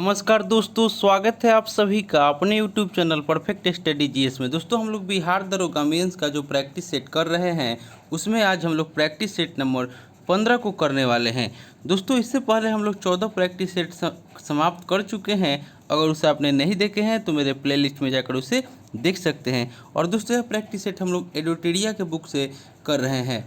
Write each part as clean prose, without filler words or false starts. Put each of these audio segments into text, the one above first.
नमस्कार दोस्तों, स्वागत है आप सभी का अपने YouTube channel perfect study GS में। दोस्तों हम लोग बिहार दरोगा मेंस का जो प्रैक्टिस सेट कर रहे हैं उसमें आज हम लोग प्रैक्टिस सेट नंबर 15 को करने वाले हैं। दोस्तों इससे पहले हम लोग 14 प्रैक्टिस सेट समाप्त कर चुके हैं। अगर उसे आपने नहीं देखे हैं तो मेरे प्लेलिस्ट में जाकर उसे देख सकते हैं। और दोस्तों यह प्रैक्टिस सेट हम लोग एडोटेरिया के बुक से कर रहे हैं।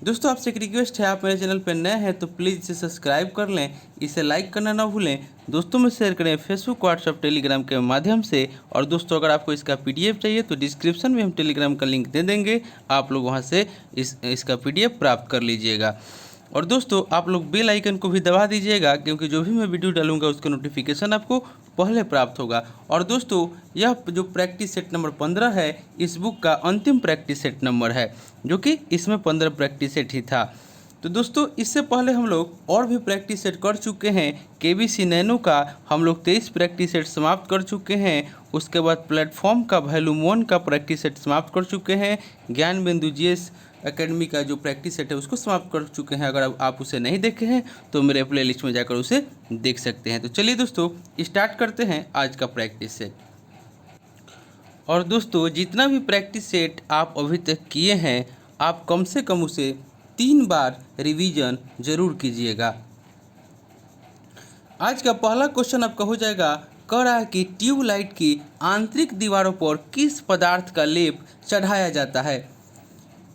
दोस्तों आपसे एक रिक्वेस्ट है, आप मेरे चैनल पर नए हैं तो प्लीज़ इसे सब्सक्राइब कर लें, इसे लाइक करना ना भूलें, दोस्तों में शेयर करें फेसबुक, व्हाट्सएप, टेलीग्राम के माध्यम से। और दोस्तों अगर आपको इसका पीडीएफ चाहिए तो डिस्क्रिप्शन में हम टेलीग्राम का लिंक दे देंगे, आप लोग वहां से इसका पीडीएफ प्राप्त कर लीजिएगा। और दोस्तों आप लोग बेल आइकन को भी दबा दीजिएगा, क्योंकि जो भी मैं वीडियो डालूंगा उसका नोटिफिकेशन आपको पहले प्राप्त होगा। और दोस्तों यह जो प्रैक्टिस सेट नंबर 15 है इस बुक का अंतिम प्रैक्टिस सेट नंबर है, जो कि इसमें 15 प्रैक्टिस सेट ही था। तो दोस्तों इससे पहले हम लोग और भी प्रैक्टिस सेट कर चुके हैं। केबीसी नैनो का हम लोग 23 प्रैक्टिस सेट समाप्त कर चुके हैं। उसके बाद प्लेटफॉर्म का वॉल्यूम 1 का प्रैक्टिस सेट समाप्त कर चुके हैं। ज्ञान बिंदु जीएस एकेडमी का जो प्रैक्टिस सेट है उसको समाप्त कर चुके हैं। अगर आप उसे नहीं देखे हैं तो मेरे प्लेलिस्ट में जाकर उसे देख सकते हैं। तो चलिए दोस्तों स्टार्ट करते हैं आज का प्रैक्टिस सेट। और दोस्तों जितना भी प्रैक्टिस सेट आप अभी तक किए हैं, आप कम से कम उसे 3 बार रिवीजन जरूर कीजिएगा। आज का पहला क्वेश्चन आपका हो जाएगा, कह रहा है कि ट्यूबलाइट की आंतरिक दीवारों पर किस पदार्थ का लेप चढ़ाया जाता है।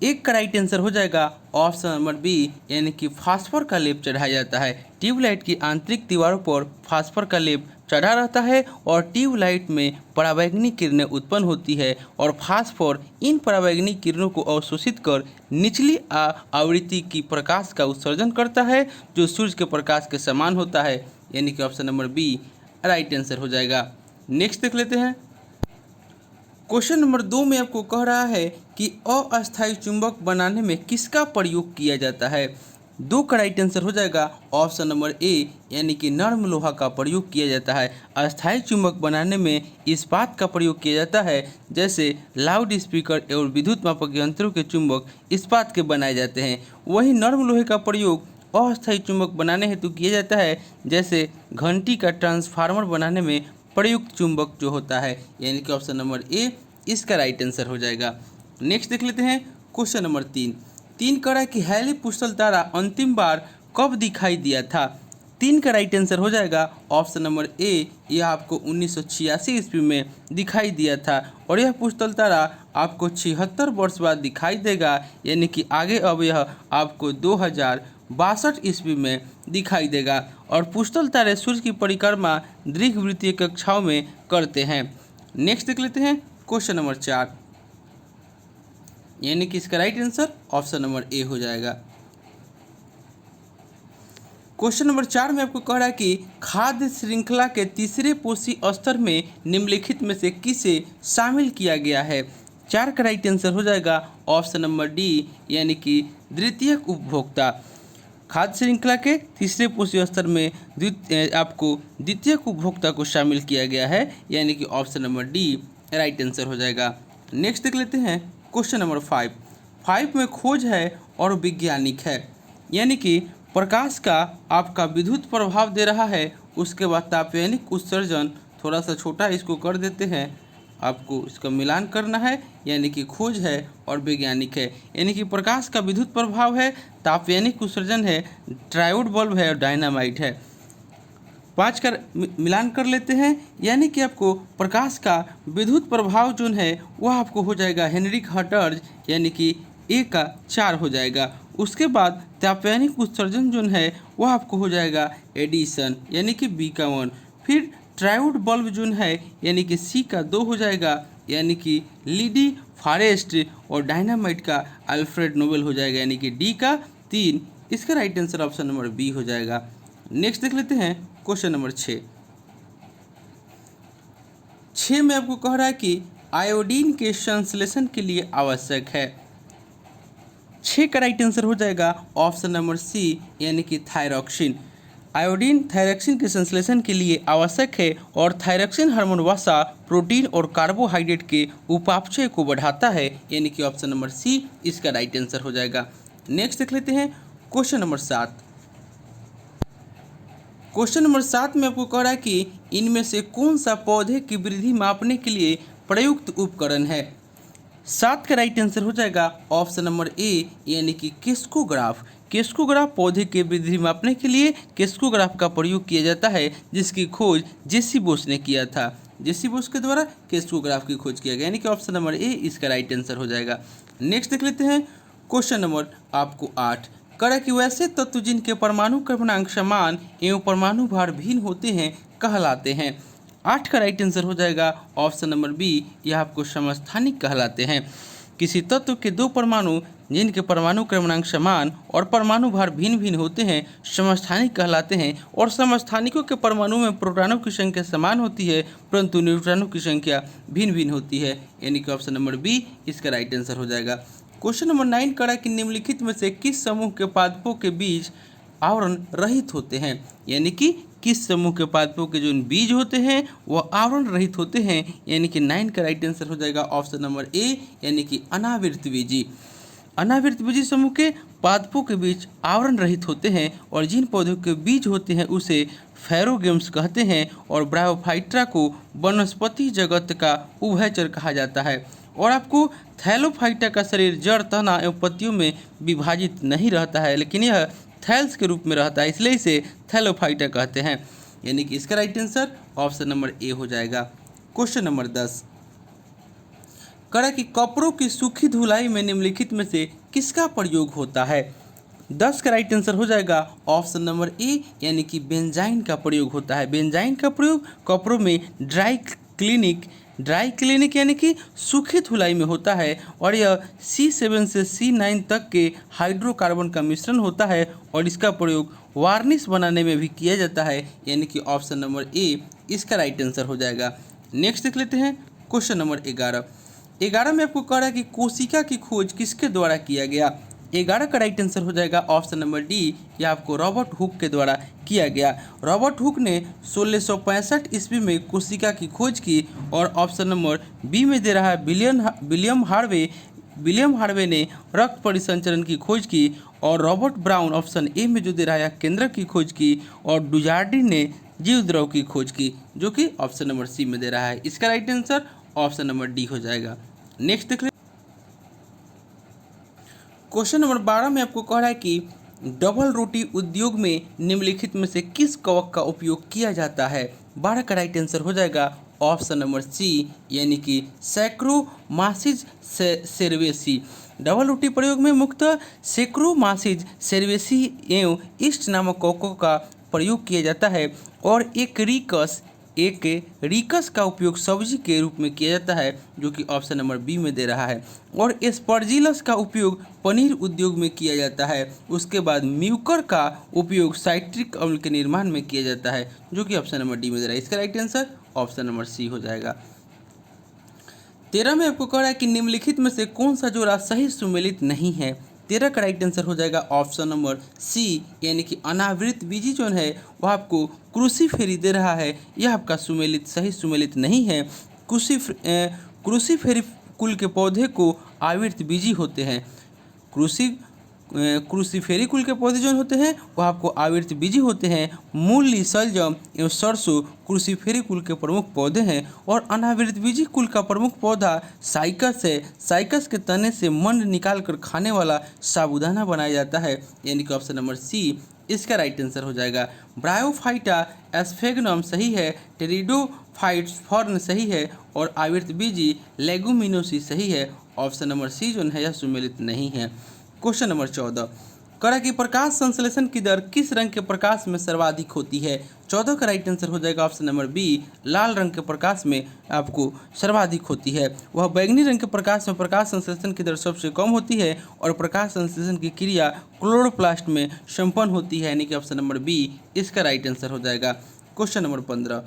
एक का राइट आंसर हो जाएगा ऑप्शन नंबर बी, यानी कि फास्फोर का लेप चढ़ाया जाता है। ट्यूबलाइट की आंतरिक दीवारों पर फास्फोर का लेप चढ़ा रहता है और ट्यूबलाइट में पराबैंगनी किरणें उत्पन्न होती है और फास्फोर इन पराबैंगनी किरणों को अवशोषित कर निचली आवृत्ति की प्रकाश का उत्सर्जन करता है, जो सूर्य के प्रकाश के समान होता है, यानी कि option number B right answer हो जाएगा। नेक्स्ट देख लेते हैं। क्वेश्चन नंबर 2 में आपको कह रहा है कि अस्थायी चुंबक बनाने में किसका प्रयोग किया जाता है। 2 का राइट आंसर हो जाएगा ऑप्शन नंबर ए, यानी कि नर्म लोहा का प्रयोग किया जाता है। अस्थायी चुंबक बनाने में इस्पात का प्रयोग किया जाता है, जैसे लाउड स्पीकर और विद्युत मापक यंत्रों के चुंबक इस्पात के बनाए जाते हैं। वहीं नर्म लोहे का प्रयोग अस्थायी चुंबक बनाने हेतु किया जाता है, जैसे घंटी का ट्रांसफार्मर बनाने में प्रयुक्त चुंबक जो होता है, यानी कि ऑप्शन नंबर ए इसका राइट आंसर हो जाएगा। नेक्स्ट देख लेते हैं क्वेश्चन नंबर 3 कह रहा है कि हैली पुस्तल तारा अंतिम बार कब दिखाई दिया था। 3 का राइट आंसर हो जाएगा ऑप्शन नंबर ए, यह आपको 1986 ईस्वी में दिखाई दिया था और यह पुस्तल तारा आपको 76 वर्ष बाद दिखाई देगा, यानी कि आगे अब यह आपको 2062 ईस्वी में दिखाई देगा। और पुस्तल तारे सूर्य की परिक्रमा दीर्घवृत्तीय कक्षाओं में करते हैं। नेक्स्ट देख लेते हैं क्वेश्चन नंबर 4, यानी कि इसका right answer option number A हो जाएगा। क्वेश्चन नंबर 4 में आपको कह रहा है कि खाद्य श्रृंखला के तीसरे पोषी स्तर में निम्नलिखित में से किसे शामिल किया गया है। 4 का राइट आंसर हो जाएगा ऑप्शन नंबर डी, यानी कि द्वितीयक उपभोक्ता। खाद्य श्रृंखला के तीसरे पोषी स्तर में आपको द्वितीयक उपभोक्ता को शामिल किया गया है, यानी कि option number D right answer हो जाएगा। नेक्स्ट देख लेते हैं क्वेश्चन नंबर 5 में खोज है और वैज्ञानिक है, यानी कि प्रकाश का आपका विद्युत प्रभाव दे रहा है। उसके बाद तापयानिक उत्सर्जन, थोड़ा सा छोटा इसको कर देते हैं, आपको इसका मिलान करना है, यानी कि खोज है और वैज्ञानिक है। यानी कि प्रकाश का विद्युत प्रभाव है, तापयानिक उत्सर्जन है, ट्रायोड बल्ब है और डायनामाइट है। 5 का मिलान कर लेते हैं, यानी कि आपको प्रकाश का विद्युत प्रभाव जो है वह आपको हो जाएगा हेनरिक हटर्ज, यानी कि ए का 4 हो जाएगा। उसके बाद तापयानिक उत्सर्जन जो है वह आपको हो जाएगा एडिसन, यानी कि बी का 1। फिर ट्रायोड बल्ब जो है यानी कि सी का 2 हो जाएगा, यानी कि लीडी फॉरेस्ट। और डायनामाइट का अल्फ्रेड नोबेल हो जाएगा, यानी कि डी का 3। इसका right answer option number B हो जाएगा। नेक्स्ट देख लेते हैं क्वेश्चन नंबर 6 में आपको कह रहा है कि आयोडीन के संश्लेषण के लिए आवश्यक है। 6 का राइट आंसर हो जाएगा ऑप्शन नंबर सी, यानी कि थायरॉक्सिन। आयोडीन थायरॉक्सिन के संश्लेषण के लिए आवश्यक है और थायरॉक्सिन हार्मोन वसा, प्रोटीन और कार्बोहाइड्रेट के उपापचय को बढ़ाता है, यानी कि ऑप्शन नंबर सी इसका राइट आंसर हो जाएगा। नेक्स्ट देख लेते हैं क्वेश्चन नंबर 7। क्वेश्चन नंबर 7 में आपको कह रहा है कि इनमें से कौन सा पौधे की वृद्धि मापने के लिए प्रयुक्त उपकरण है। 7 का राइट आंसर हो जाएगा ऑप्शन नंबर ए यानी कि किस्कोग्राफ। किस्कोग्राफ पौधे की वृद्धि मापने के लिए किस्कोग्राफ का प्रयोग किया जाता है, जिसकी खोज जेसी बोस ने किया था। जेसी बोस के द्वारा किस्कोग्राफ की खोज किया गया, यानी कि ऑप्शन नंबर ए इसका राइट आंसर हो जाएगा। नेक्स्ट देख लेते हैं क्वेश्चन नंबर आपको 8 करें कि वैसे तत्व जिनके परमाणु क्रमांक समान एवं परमाणु भार भिन्न होते हैं कहलाते हैं। 8 का राइट आंसर हो जाएगा ऑप्शन नंबर बी, यह आपको समस्थानिक कहलाते हैं। किसी तत्व के दो परमाणु जिनके परमाणु क्रमांक समान और परमाणु भार भिन्न भिन्न होते हैं समस्थानिक कहलाते हैं। और समस्थानिकों के परमाणु में प्रोटॉनों की संख्या समान होती है, परंतु न्यूट्रॉनों की संख्या भिन्न भिन्न होती है, यानी कि ऑप्शन नंबर बी इसका राइट आंसर हो जाएगा। क्वेश्चन नंबर 9 करा कि निम्नलिखित में से किस समूह के पादपों के बीज आवरण रहित होते हैं, यानी कि किस समूह के पादपों के जो बीज होते हैं वह आवरण रहित होते हैं, यानी कि 9 का राइट आंसर हो जाएगा ऑप्शन नंबर ए यानी कि अनावृत बीजी। अनावृत बीजी समूह के पादपों के बीज आवरण रहित होते हैं और जिन पौधों के बीज होते हैं उसे फैरोगेम्स कहते हैं। और ब्रायोफाइट्रा को वनस्पति जगत का उभयचर कहा जाता है। और आपको थैलोफाइटा का शरीर जड़, तना एवं पत्तियों में विभाजित नहीं रहता है, लेकिन यह थैल्स के रूप में रहता है, इसलिए इसे थैलोफाइटा कहते हैं, यानी कि इसका right answer option number A हो जाएगा। क्वेश्चन नंबर 10 करा कि कपड़ों की सूखी धुलाई में निम्नलिखित में से किसका प्रयोग होता है। 10 का राइट आंसर हो जाएगा ऑप्शन नंबर ए यानी कि बेंजाइन का प्रयोग होता है। बेंजाइन का प्रयोग कपड़ों में ड्राई क्लीनिक यानी कि सूखी धुलाई में होता है। और यह C7 से C9 तक के हाइड्रोकार्बन का मिश्रण होता है और इसका प्रयोग वार्निश बनाने में भी किया जाता है, यानी कि ऑप्शन नंबर ए इसका राइट आंसर हो जाएगा। नेक्स्ट देख लेते हैं क्वेश्चन नंबर 11 में आपको कह रहा है कि कोशिका की खोज किसके द्वारा किया गया। 11 का राइट आंसर हो जाएगा ऑप्शन नंबर डी, यह आपको रॉबर्ट हुक के द्वारा किया गया। रॉबर्ट हुक ने 1665 ईस्वी में कोशिका की खोज की। और ऑप्शन नंबर बी में दे रहा है विलियम हार्वे ने रक्त परिसंचरण की खोज की। और रॉबर्ट ब्राउन ऑप्शन ए में जो दे रहा है केंद्रक की खोज की। और डुजार्डिन ने जीव द्रव की खोज की, जो कि ऑप्शन नंबर सी में दे रहा है। इसका right answer option number D हो जाएगा। नेक्स्ट देख ले क्वेश्चन नंबर 12 में आपको कह रहा है कि डबल रोटी उद्योग में निम्नलिखित में से किस कवक का उपयोग किया जाता है। 12 का राइट आंसर हो जाएगा ऑप्शन नंबर सी यानी कि सैक्रोमासिस सेर्वेसी। डबल रोटी प्रयोग में मुख्यतः सैक्रोमासिस सेर्वेसी एवं ईस्ट नामक कवकों का प्रयोग किया जाता है। और एक रिकस का उपयोग सब्जी के रूप में किया जाता है, जो कि ऑप्शन नंबर बी में दे रहा है। और एस्परजिलस का उपयोग पनीर उद्योग में किया जाता है। उसके बाद म्यूकर का उपयोग साइट्रिक अम्ल के निर्माण में किया जाता है, जो कि ऑप्शन नंबर डी में दे रहा है। इसका right answer option number C हो जाएगा। 13 में आपको कह रहा है कि निम्नलिखित में से कौन सा जोड़ा सही सुमेलित नहीं है। 13 का राइट आंसर हो जाएगा ऑप्शन नंबर सी यानी कि अनावृत बीजी जो है वह आपको क्रूसीफेरी दे रहा है, यह आपका सही सुमेलित नहीं है। क्रूसीफेरी कुल के पौधे को आवृत बीजी होते हैं। क्रूसीफेरी कुल के पौधे जो होते हैं वह आपको आवृत बीजी होते हैं। मूली, शलजम एवं सरसों क्रूसीफेरी कुल के प्रमुख पौधे हैं। और अनावृत बीजी कुल का प्रमुख पौधा साइकस है। साइकस के तने से मंड निकाल कर खाने वाला साबूदाना बनाया जाता है, यानी कि ऑप्शन नंबर सी इसका राइट आंसर हो जाएगा। ब्रायोफाइटा एस्फेगनम सही है, टेरिडोफाइट्स फर्न सही है और आवृत बीजी लेगुमिनोसी सही है। ऑप्शन नंबर सी जो है यह सुमेलित नहीं है। क्वेश्चन नंबर 14 करा कि प्रकाश संश्लेषण की दर किस रंग के प्रकाश में सर्वाधिक होती है। 14 का राइट आंसर हो जाएगा ऑप्शन नंबर बी, लाल रंग के प्रकाश में आपको सर्वाधिक होती है। वह बैंगनी रंग के प्रकाश में प्रकाश संश्लेषण की दर सबसे कम होती है और प्रकाश संश्लेषण की क्रिया क्लोरोप्लास्ट में संपन्न होती है, यानी कि ऑप्शन नंबर बी इसका राइट आंसर हो जाएगा। क्वेश्चन नंबर 15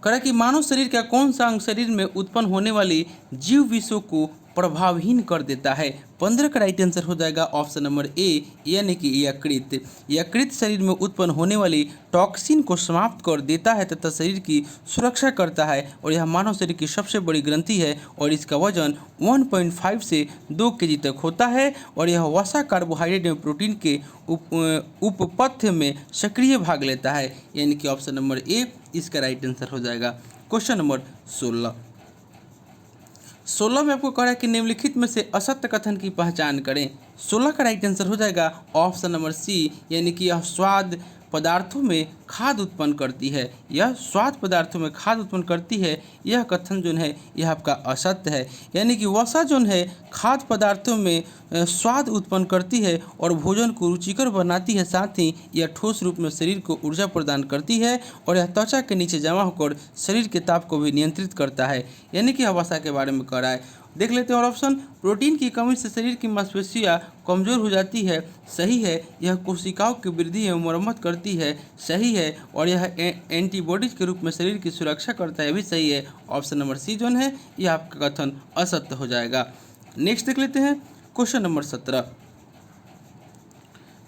करा कि मानव शरीर का कौन सा अंग शरीर में उत्पन्न होने वाली जीव विषों को प्रभावहीन कर देता है। 15 का राइट आंसर हो जाएगा ऑप्शन नंबर ए, यानी कि यकृत। यकृत शरीर में उत्पन्न होने वाली टॉक्सिन को समाप्त कर देता है तथा शरीर की सुरक्षा करता है और यह मानव शरीर की सबसे बड़ी ग्रंथि है और इसका वजन 1.5 से 2 केजी तक होता है और यह वसा, कार्बोहाइड्रेट एवं प्रोटीन के उपपथ्य में सक्रिय भाग लेता है, यानी कि ऑप्शन नंबर ए इसका राइट आंसर हो जाएगा। क्वेश्चन नंबर 16 में आपको कह रहा है कि निम्नलिखित में से असत्य कथन की पहचान करें। 16 का राइट आंसर हो जाएगा ऑप्शन नंबर सी, यानी कि यह स्वाद पदार्थों में खाद उत्पन्न करती है। यह स्वाद पदार्थों में खाद उत्पन्न करती है, यह कथन जो है यह आपका असत्य है। यानी कि वसा जो है खाद्य पदार्थों में स्वाद उत्पन्न करती है और भोजन को रुचिकर बनाती है, साथ ही यह ठोस रूप में शरीर को ऊर्जा प्रदान करती है और यह त्वचा के नीचे जमा होकर शरीर के ताप को भी नियंत्रित करता है, यानी कि यह वसा के बारे में कह रहा है। देख लेते हैं और ऑप्शन, प्रोटीन की कमी से शरीर की मांसपेशियां कमजोर हो जाती है, सही है। यह कोशिकाओं की वृद्धि एवं मरम्मत करती है, सही है। और यह एंटीबॉडीज के रूप में शरीर की सुरक्षा करता है, भी सही है। ऑप्शन नंबर सी जो है यह आपका कथन असत्य हो जाएगा। नेक्स्ट देख लेते हैं क्वेश्चन नंबर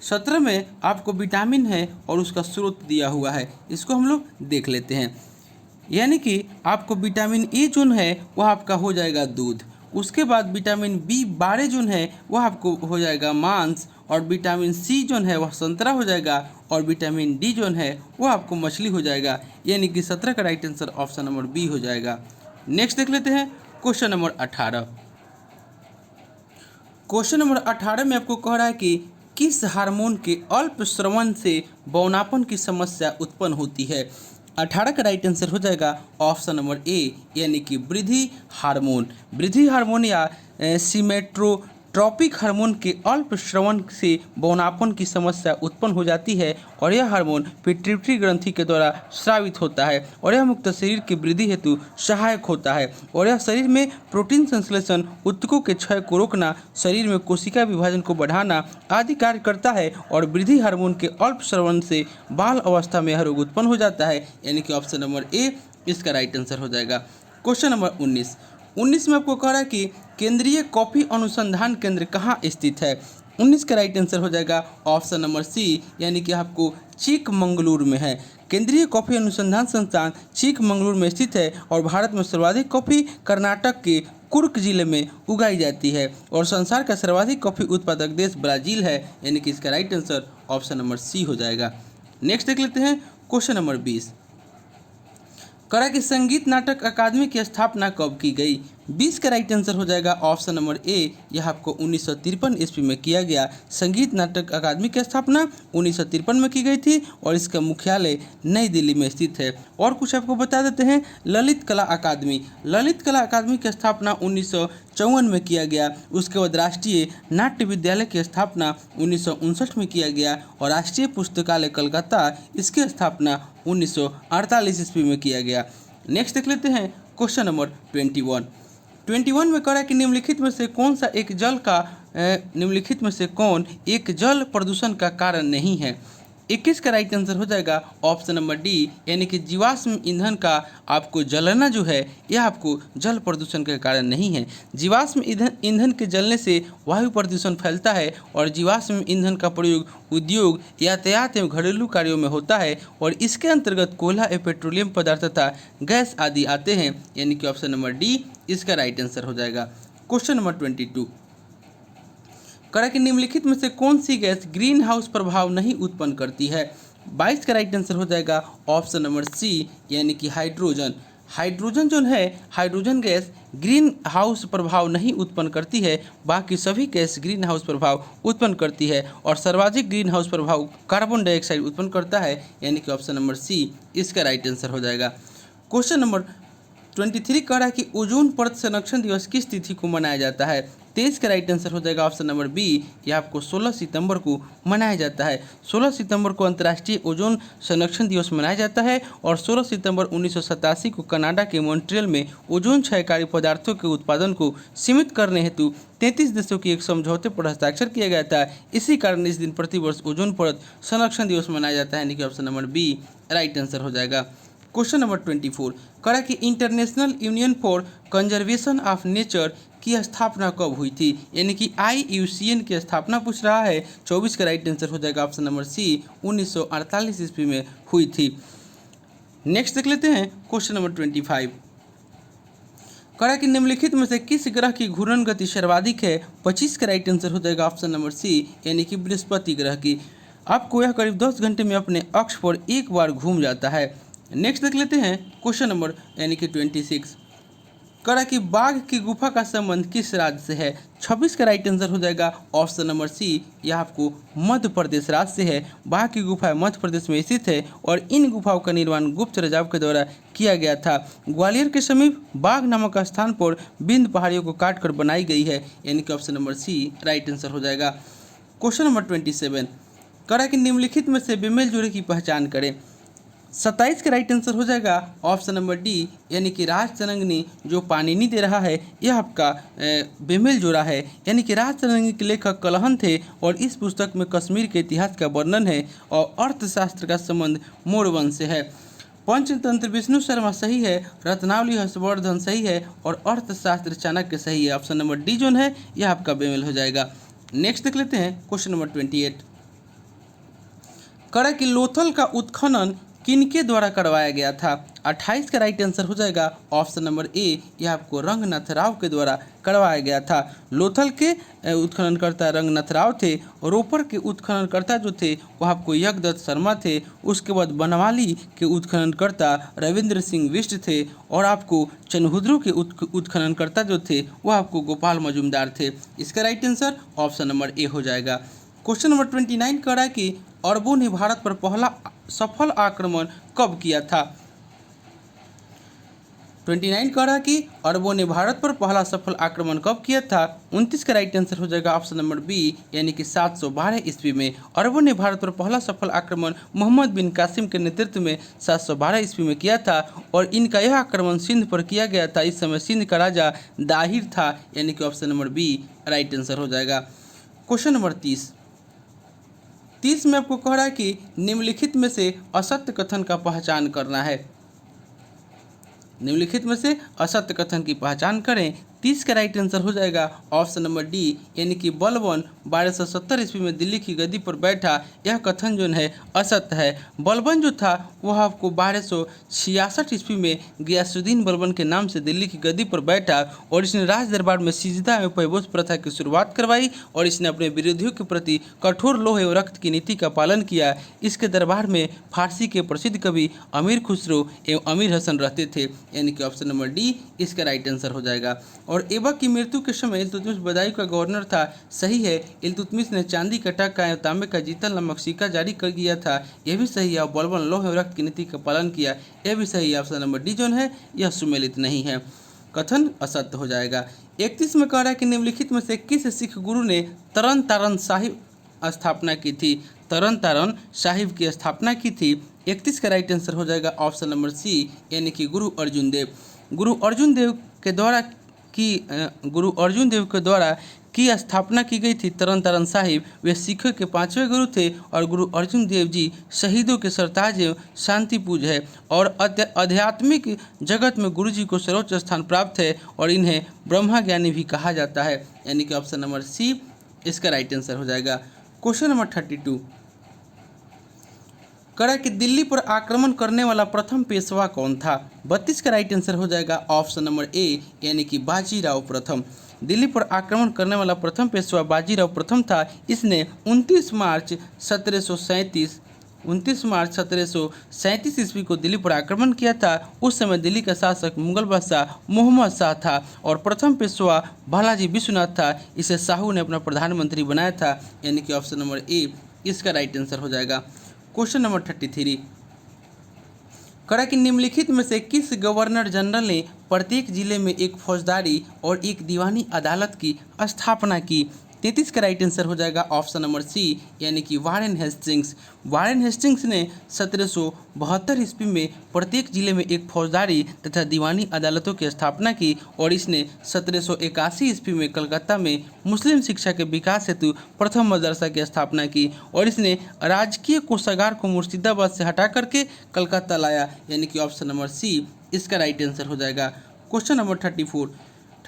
17 में आपको विटामिन है और उसका स्रोत दिया हुआ है, इसको हम लोग देख लेते हैं। यानी कि आपको विटामिन ए जो है वह आपका हो जाएगा दूध, उसके बाद विटामिन बी12 जो है वह आपको हो जाएगा मांस, और विटामिन सी जो है वह संतरा हो जाएगा, और विटामिन डी जो है वह आपको मछली हो जाएगा, यानी कि 17 का right answer option number B हो जाएगा। नेक्स्ट देख लेते हैं क्वेश्चन नंबर 18। क्वेश्चन नंबर 18 में आपको कह रहा है कि किस हार्मोन के अल्प स्रवण से बौनापन की समस्या उत्पन्न होती है। 18 का राइट आंसर हो जाएगा ऑप्शन नंबर ए, यानी कि वृद्धि हार्मोन। वृद्धि हार्मोन या सीमेट्रोट्रॉपिक हार्मोन के अल्प स्रवण से बौनापन की समस्या उत्पन्न हो जाती है और यह हार्मोन पिट्यूटरी ग्रंथि के द्वारा स्रावित होता है और यह मुक्त शरीर की वृद्धि हेतु सहायक होता है और यह शरीर में प्रोटीन संश्लेषण, ऊतकों के क्षय को रोकना, शरीर में कोशिका विभाजन को बढ़ाना आदि कार्य करता है और वृद्धि हार्मोन के अल्प स्रवण से बाल अवस्था में यह रोग उत्पन्न हो जाता है, यानी कि ऑप्शन नंबर ए इसका राइट आंसर हो जाएगा। क्वेश्चन नंबर 19 में आपको कह रहा है कि केंद्रीय कॉफी अनुसंधान केंद्र कहाँ स्थित है। 19 का राइट आंसर हो जाएगा ऑप्शन नंबर सी, यानी कि आपको चिकमंगलुरु में है। केंद्रीय कॉफी अनुसंधान संस्थान चिकमंगलुरु में स्थित है और भारत में सर्वाधिक कॉफी कर्नाटक के कुर्ग जिले में उगाई जाती है और संसार का सर्वाधिक कॉफी उत्पादक देश ब्राजील है, यानी कि इसका right answer option number C हो जाएगा। नेक्स्ट देख लेते हैं क्वेश्चन नंबर 20। करा कि संगीत नाटक अकादमी की स्थापना कब की गई। 20 का राइट आंसर हो जाएगा ऑप्शन नंबर ए, यह आपको 1953 ईस्वी में किया गया। संगीत नाटक अकादमी की स्थापना 1953 में की गई थी और इसका मुख्यालय नई दिल्ली में स्थित है। और कुछ आपको बता देते हैं, ललित कला अकादमी की स्थापना 1954 में किया गया। उसके बाद राष्ट्रीय नाट्य विद्यालय की स्थापना 1959 में किया गया और राष्ट्रीय पुस्तकालय कलकत्ता इसकी स्थापना 1948 ईस्वी में किया गया। नेक्स्ट देख लेते हैं क्वेश्चन नंबर 21 में कह रहा है कि निम्नलिखित में से कौन एक जल प्रदूषण का कारण नहीं है। 21 का राइट आंसर हो जाएगा ऑप्शन नंबर डी, यानी कि जीवाश्म ईंधन का आपको जलना जो है यह आपको जल प्रदूषण का कारण नहीं है। जीवाश्म ईंधन के जलने से वायु प्रदूषण फैलता है और जीवाश्म ईंधन का प्रयोग उद्योग, यातायात एवं घरेलू कार्यों में होता है और इसके अंतर्गत कोयला एवं पेट्रोलियम पदार्थ तथा गैस आदि आते हैं, यानी कि ऑप्शन नंबर डी इसका राइट आंसर हो जाएगा। क्वेश्चन नंबर 22 करा कि निम्नलिखित में से कौन सी गैस ग्रीन हाउस प्रभाव नहीं उत्पन्न करती है। 22 का राइट आंसर हो जाएगा ऑप्शन नंबर सी, यानी कि हाइड्रोजन जो है हाइड्रोजन गैस ग्रीन हाउस प्रभाव नहीं उत्पन्न करती है, बाकी सभी गैस ग्रीन हाउस प्रभाव उत्पन्न करती है और सर्वाधिक ग्रीन हाउस प्रभाव कार्बन डाइऑक्साइड उत्पन्न करता है, यानी कि ऑप्शन नंबर सी इसका राइट आंसर हो जाएगा। क्वेश्चन नंबर 23 कह रहा है कि ओजोन परत संरक्षण दिवस किस तिथि को मनाया जाता है। 23 का राइट आंसर हो जाएगा ऑप्शन नंबर बी, यह आपको 16 सितंबर को मनाया जाता है। 16 सितंबर को अंतर्राष्ट्रीय ओजोन संरक्षण दिवस मनाया जाता है और 16 सितंबर 1987 को कनाडा के मॉन्ट्रियल में ओजोन क्षयकारी पदार्थों के उत्पादन को सीमित करने हेतु 33 देशों की एक समझौते पर हस्ताक्षर किया गया था। इसी कारण इस दिन प्रतिवर्ष ओजोन परत संरक्षण दिवस मनाया जाता है, यानी कि option number B right answer हो जाएगा। क्वेश्चन नंबर 24 करा कि International Union for Conservation of Nature की स्थापना कब हुई थी, यानी कि IUCN की स्थापना पूछ रहा है। 24 का राइट आंसर हो जाएगा ऑप्शन नंबर सी, 1948 ईस्वी में हुई थी। नेक्स्ट देख लेते हैं क्वेश्चन नंबर 25। करा कि निम्नलिखित में से किस ग्रह की घूर्णन गति सर्वाधिक है। 25 का राइट आंसर हो जाएगा ऑप्शन नंबर सी, यानी कि बृहस्पति ग्रह की। आपको यह करीब 10 घंटे में अपने अक्ष पर एक बार घूम जाता है। नेक्स्ट देख लेते हैं क्वेश्चन नंबर यानी कि 26। करा कि बाघ की गुफा का संबंध किस राज्य से है। 26 का राइट आंसर हो जाएगा ऑप्शन नंबर सी, यह आपको मध्य प्रदेश राज्य से है। बाघ की गुफा मध्य प्रदेश में स्थित है और इन गुफाओं का निर्माण गुप्त राजाओं के द्वारा किया गया था। ग्वालियर के समीप बाघ नामक स्थान पर बिंद पहाड़ियों को काटकर बनाई गई है, यानी कि option number C right answer हो जाएगा। Question number 27। करा कि निम्नलिखित में से बेमेल जोड़े की पहचान करें। 27 का राइट आंसर हो जाएगा ऑप्शन नंबर डी, यानी कि राज तरंगिणी जो पाणिनि दे रहा है यह आपका बेमेल जोड़ा है। यानी कि राज तरंगिणी के लेखक कलहन थे और इस पुस्तक में कश्मीर के इतिहास का वर्णन है और अर्थशास्त्र का संबंध मोरवंश से है। पंचतंत्र विष्णु शर्मा सही है, रत्नावली हर्षवर्धन सही है और अर्थशास्त्र चाणक्य सही है। ऑप्शन नंबर डी जो है यह आपका बेमेल हो जाएगा। नेक्स्ट देख लेते हैं क्वेश्चन नंबर 28। करा कि लोथल का उत्खनन किनके द्वारा करवाया गया था। 28 का राइट आंसर हो जाएगा ऑप्शन नंबर ए, यह आपको रंगनाथ राव के द्वारा करवाया गया था। लोथल के उत्खननकर्ता रंगनाथ राव थे। रोपर के उत्खननकर्ता जो थे वह आपको यज्ञदत्त शर्मा थे। उसके बाद बनवाली के उत्खननकर्ता रविंद्र सिंह बिष्ट थे और आपको चनहुद्रू के उत्खननकर्ता जो थे वह आपको गोपाल मजूमदार थे। इसका right answer option number A हो जाएगा। क्वेश्चन नंबर 29 कह रहा है कि अरबों ने भारत पर पहला सफल आक्रमण कब किया था। 29 कह रहा है कि अरबों ने भारत पर पहला सफल आक्रमण कब किया था। 29 का राइट आंसर हो जाएगा ऑप्शन नंबर बी, यानी कि 712 ईस्वी में। अरबों ने भारत पर पहला सफल आक्रमण मोहम्मद बिन कासिम के नेतृत्व में 712 ईस्वी में किया था और इनका यह आक्रमण सिंध पर किया गया था। इस समय सिंध का राजा दाहिर था, यानी कि option number B right answer हो जाएगा। क्वेश्चन नंबर 30 में आपको कह रहा है कि निम्नलिखित में से असत्य कथन का पहचान करना है। निम्नलिखित में से असत्य कथन की पहचान करें। 30 का राइट आंसर हो जाएगा ऑप्शन नंबर डी, यानी कि बलबन 1270 ईस्वी में दिल्ली की गद्दी पर बैठा। यह कथन जो है असत्य है। बलबन जो था वह आपको 1266 ईस्वी में गियासुद्दीन बलबन के नाम से दिल्ली की गद्दी पर बैठा और इसने राज दरबार में सिजदा एवं पैबोस प्रथा की शुरुआत करवाई और इसने अपने विरोधियों के प्रति कठोर लोह एवं रक्त की नीति का पालन किया। इसके दरबार में फारसी के प्रसिद्ध कवि अमीर खुसरो एवं अमीर हसन रहते थे, यानी कि ऑप्शन नंबर डी इसका राइट आंसर हो जाएगा। और ऐबक की मृत्यु के समय इल्तुतमिश बदायूं का गवर्नर था, सही है। इल्तुतमिश ने चांदी का टक्का एवं तांबे का जीतल नामक सिक्का जारी कर दिया था, यह भी सही है। और बलबन लोह एवं रक्त की नीति का पालन किया, यह भी सही है। ऑप्शन नंबर डी जो है यह सुमेलित नहीं है, कथन असत्य हो जाएगा। 31 में कह रहा है कि निम्नलिखित में से किस सिख गुरु ने तरन तारण साहिब स्थापना की थी। तरन तारण साहिब की स्थापना की थी। 31 का राइट आंसर हो जाएगा ऑप्शन नंबर सी, यानी कि गुरु अर्जुन देव। गुरु अर्जुन देव के द्वारा की स्थापना की गई थी तरन तारण साहिब। वे सिखों के 5वें गुरु थे और गुरु अर्जुन देव जी शहीदों के सरताज एवं शांति पूज है और आध्यात्मिक जगत में गुरु जी को सर्वोच्च स्थान प्राप्त है और इन्हें ब्रह्मा ज्ञानी भी कहा जाता है, यानी कि ऑप्शन नंबर सी इसका राइट आंसर हो जाएगा। क्वेश्चन नंबर 32 करा कि दिल्ली पर आक्रमण करने वाला प्रथम पेशवा कौन था। 32 का राइट आंसर हो जाएगा ऑप्शन नंबर ए, यानी कि बाजीराव प्रथम। दिल्ली पर आक्रमण करने वाला प्रथम पेशवा बाजीराव प्रथम था। इसने 29 मार्च 1737 ईस्वी को दिल्ली पर आक्रमण किया था। उस समय दिल्ली का शासक मुगल बादशाह मोहम्मद शाह था और प्रथम पेशवा बालाजी विश्वनाथ था। इसे शाहू ने अपना प्रधानमंत्री बनाया था, यानी कि ऑप्शन नंबर ए इसका राइट आंसर हो जाएगा। क्वेश्चन नंबर 33 करा कि निम्नलिखित में से किस गवर्नर जनरल ने प्रत्येक जिले में एक फौजदारी और एक दीवानी अदालत की स्थापना की। 33 का राइट आंसर हो जाएगा ऑप्शन नंबर सी, यानी कि वारेन हेस्टिंग्स। वारेन हेस्टिंग्स ने 1772 ईस्वी में प्रत्येक जिले में एक फौजदारी तथा दीवानी अदालतों की स्थापना की और इसने 1781 ईस्वी में कलकत्ता में मुस्लिम शिक्षा के विकास हेतु प्रथम मदरसा की स्थापना की और इसने राजकीय कोषागार को मुर्शिदाबाद से हटा करके कलकत्ता लाया, यानी कि ऑप्शन नंबर सी इसका राइट आंसर हो जाएगा। क्वेश्चन नंबर 34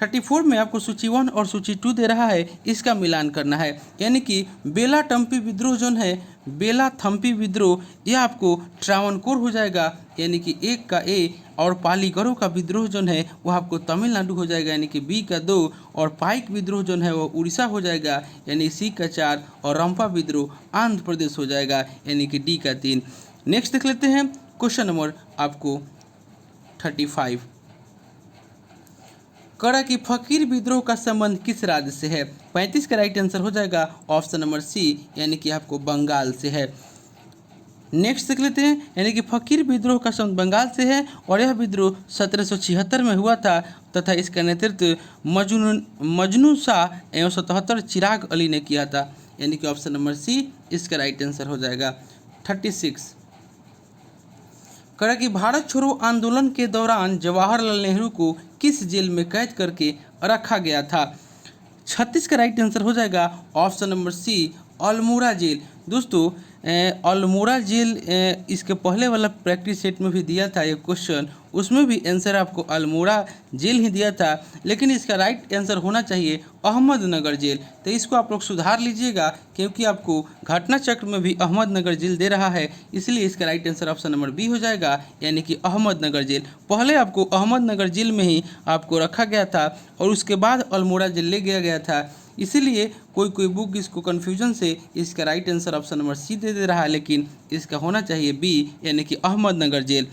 34 में आपको सूची 1 और सूची 2 दे रहा है, इसका मिलान करना है। यानी कि बेला टम्पी विद्रोह जो है, बेला थम्पी विद्रोह, यह आपको ट्रावनकोर हो जाएगा, यानी कि 1 का ए, और पालीगढ़ों का विद्रोह जो है वह आपको तमिलनाडु हो जाएगा, यानी कि बी का 2, और पाइक विद्रोह जो है वो उड़ीसा हो जाएगा, यानी सी का 4, और रंपा विद्रोह आंध्र प्रदेश हो जाएगा, यानी कि डी का 3। नेक्स्ट देख लेते हैं क्वेश्चन नंबर आपको 35। करा कि फकीर विद्रोह का संबंध किस राज्य से है? 35 का राइट आंसर हो जाएगा ऑप्शन नंबर सी, यानी कि आपको बंगाल से है। नेक्स्ट देख लेते हैं, यानी कि फकीर विद्रोह का संबंध बंगाल से है, और यह विद्रोह 1776 में हुआ था तथा इसका नेतृत्व मजनू शाह एवं 77 चिराग अली ने किया था, यानी कि ऑप्शन नंबर सी इसका राइट आंसर हो जाएगा। 36 करा कि भारत छोड़ो आंदोलन के दौरान जवाहरलाल नेहरू को किस जेल में कैद करके रखा गया था? 36 का राइट आंसर हो जाएगा option number C, Almora jail. दोस्तों अल्मोड़ा जेल इसके पहले वाला प्रैक्टिस सेट में भी दिया था ये क्वेश्चन, उसमें भी आंसर आपको अल्मोड़ा जेल ही दिया था, लेकिन इसका राइट आंसर होना चाहिए अहमदनगर जेल। तो इसको आप लोग सुधार लीजिएगा, क्योंकि आपको घटना चक्र में भी अहमदनगर जेल दे रहा है, इसलिए इसका right answer option number B हो जाएगा, यानी कि अहमदनगर जेल। पहले आपको अहमदनगर जेल में ही आपको रखा गया था और उसके बाद अल्मोड़ा जेल ले गया गया था, इसीलिए कोई बुक इसको कन्फ्यूजन से इसका right answer option number C दे रहा है, लेकिन इसका होना चाहिए बी, यानी कि अहमदनगर जेल।